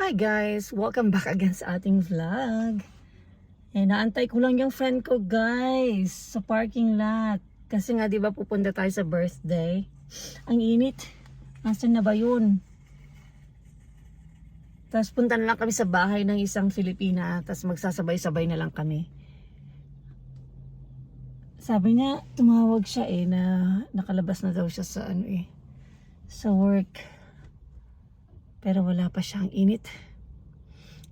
Hi guys! Welcome back again sa ating vlog. Naantay ko lang yung friend ko guys sa parking lot. Kasi nga diba pupunta tayo sa birthday. Ang init. Nasaan na ba yun? Tapos punta na lang kami sa bahay ng isang Filipina. Tapos magsasabay-sabay na lang kami. Sabi niya, tumawag siya na nakalabas na daw siya sa sa work. Pero wala pa siyang init.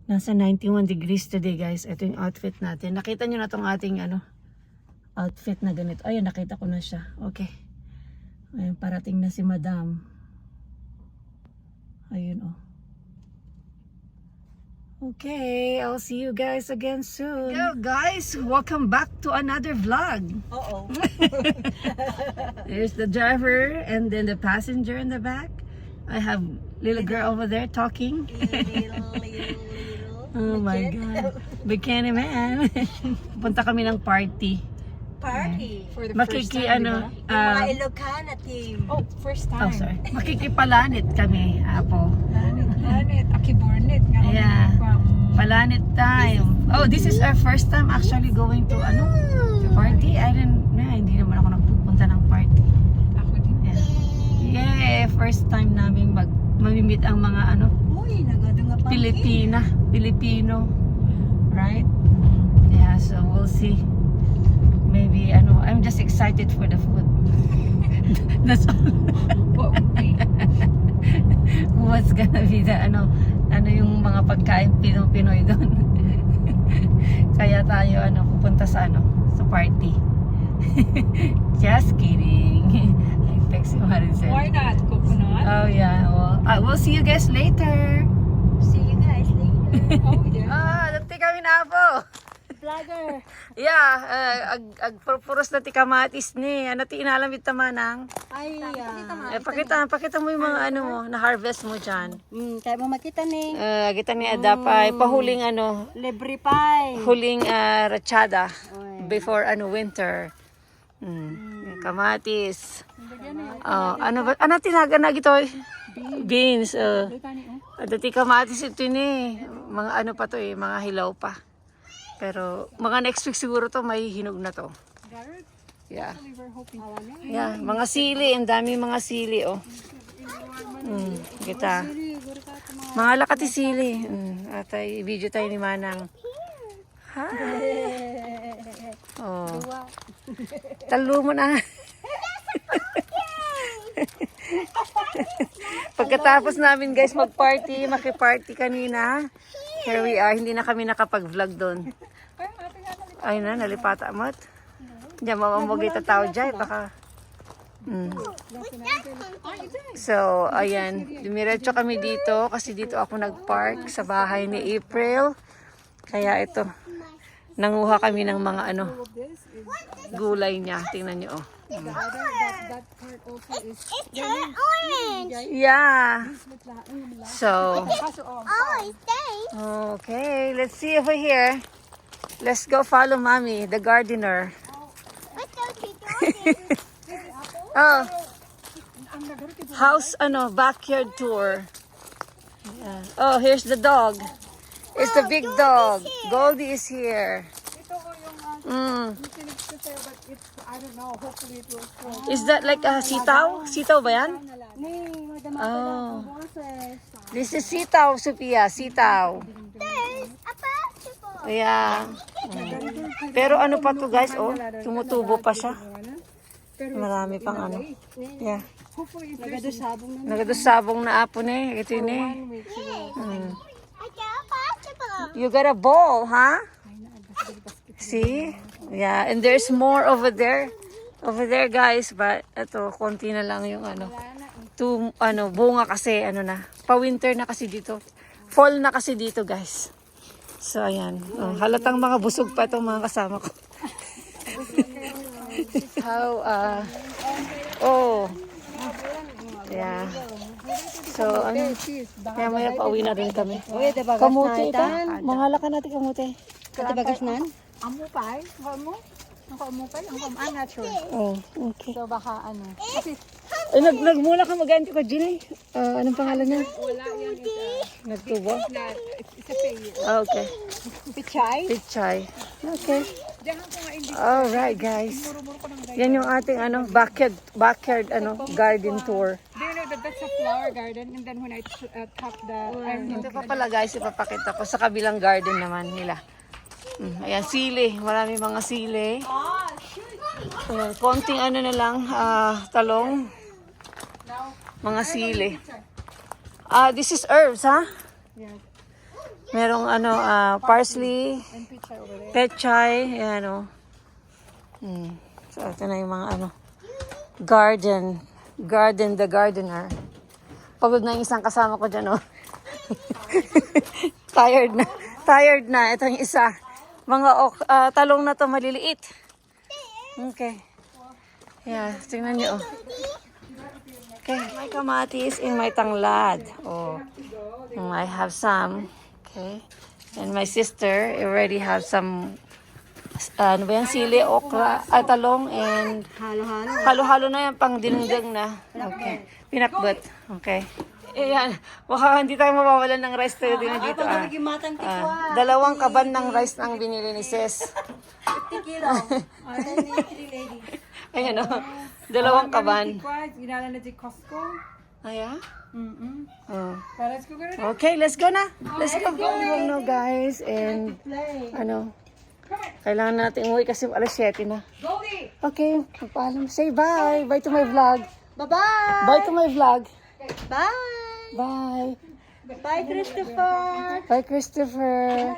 Nasa 91 degrees today guys. Ito yung outfit natin. Nakita nyo na tong ating outfit na ganito. Ayun, nakita ko na siya. Okay. Ayun, parating na si Madam. Ayun oh. Okay, I'll see you guys again soon. Yo guys, welcome back to another vlog. Uh-oh. There's the driver and then the passenger in the back. I have little girl over there talking. Little. Oh my God. Bikini man. Punta kami ng party. Party. For the first Makiki time, ano. Yung mga Ilocana team. Oh, first Oh, time. sorry. Makikipalanit kami, Apo. Planet, Akibornet. Nga kami Yeah. from... Palanit time. Oh, this is our first time actually going to to party. Hindi naman ako nagpupunta ng party. Ako din. Yeah, first time namin mamimit ang mga Uy, nagadunga pa. Filipino. Right? Yeah, so we'll see. Maybe I'm just excited for the food. That's all. What would be? What's gonna be the yung mga pagkain Pinoy doon. Kaya tayo pupunta sa sa party. Just kidding. I text you Maricel. Why not? Coconut? Oh yeah, well, we'll see you guys later. See you guys later. Oh, yeah. Dati kami na po. Vlogger. Yeah, agpuros na ti kamatis ni. Ti inalamit tamanang. Ay, Pakita mo yung mga mo, na harvest mo diyan. tayo mo makita ni. Kita ni Adapay pahuling Libre pie. huling rachada Oy. before winter. Kamatis. Ano tinaga na gito? Beans. Dati kamatis ito ni. Mga pa to mga hilaw pa. Pero mga next week siguro to may hinog na to. Garrett, Yeah. we were hoping. Yeah, mga sili, ang dami mga sili oh. Kita. Mga lakati sili. Atay video tayo ni Manang. Hi. Oh. Talo mo na. Pagkatapos namin guys mag-party, maki-party kanina. Here we are, hindi na kami nakapag-vlog doon. Ay na, nalipata mo't. Diyan mamamugay tao dyan, baka. So, ayan, dumiretso kami dito kasi dito ako nag-park sa bahay ni April. Kaya ito, nanguha kami ng mga gulay niya. Tingnan niyo oh. That part also is... Yeah. So, Oh, okay, let's see over here. Let's go follow Mommy, the gardener. Oh, house, backyard tour. Yeah. Oh, here's the dog. It's the big dog. Goldie is here. ito ko yung kinig ko sa'yo, but it's, I don't know, hopefully it will grow. Is that like a sitaw? Sitaw ba yan? Ni, madama Oh. boses. This is sitaw, Sophia. Sitaw. Yeah. Pero pa to guys, oh. Tumutubo pa siya. Marami pang Yeah. Hopefully, Nagadusabong na. Nagadusabong na apo ni. Ito yun eh. 1 week. You got a ball, huh? See? Yeah, and there's more over there. Over there, guys, but ito konti na lang yung bunga kasi na. Pa-winter na kasi dito. Fall na kasi dito, guys. So ayan. Halatang mga busog pa itong mga kasama ko. How yeah. So maya pauwi na rin kami. Uy, diba Kamuti ito. Mahala ka natin kamuti. Katibagas nan? Amupay? Ang amupay? I'm not sure. Oh, okay. So baka kasi Ay, nagmula ka mag-anti ko, Ginny. Anong pangalan niya? Wala yan. Nagtubo? It's a pay. Okay. Pichay? Pichay. Okay. Diyan ko nga hindi. Alright, guys. Muro-muro ko ng guys. Yan yung ating backyard garden tour. Do you know that that's a flower garden? And then when I top the iron Ito pa pala guys, ipapakita ko sa kabilang garden naman nila. Ayan, sili. Marami mga sili. Ayan, konting ano na lang, talong. Mga sili. This is herbs, ha? Yeah. Merong parsley, And pichay over there. pechay, ayan o. So, ito na yung mga garden the gardener. Pagod na yung isang kasama ko dyan, oh. Tired na. Ito yung isa. Mga talong na to maliliit. Okay. Yeah, tingnan nyo, oh. Okay, my kamatis in my tanglad. Oh, I have some. Okay. And my sister already have some ano ba yan? Sili, okra, talong, and Halo-halo. halo-halo na yan, pang dinunggang na. Okay. Pinakbet. Okay. Ayan. Baka hindi tayo mawawalan ng rice tayo din dito. Magimatang tikwa. 2 kaban ng rice ang binili ni Sis. 50 kilo. Then the 3 ladies. Ayan o. 2 kaban. Ginala na di Costco. Ayan. Oh. Para let's go get it. Okay, let's go na. Let's go. No, guys. And, kailangan natin umuwi kasi alas 7 na. Goldie! Okay, magpaalam. Say bye. Bye to my vlog. Bye-bye. Bye to my vlog. Bye. Bye. Bye, Christopher. Bye, Christopher.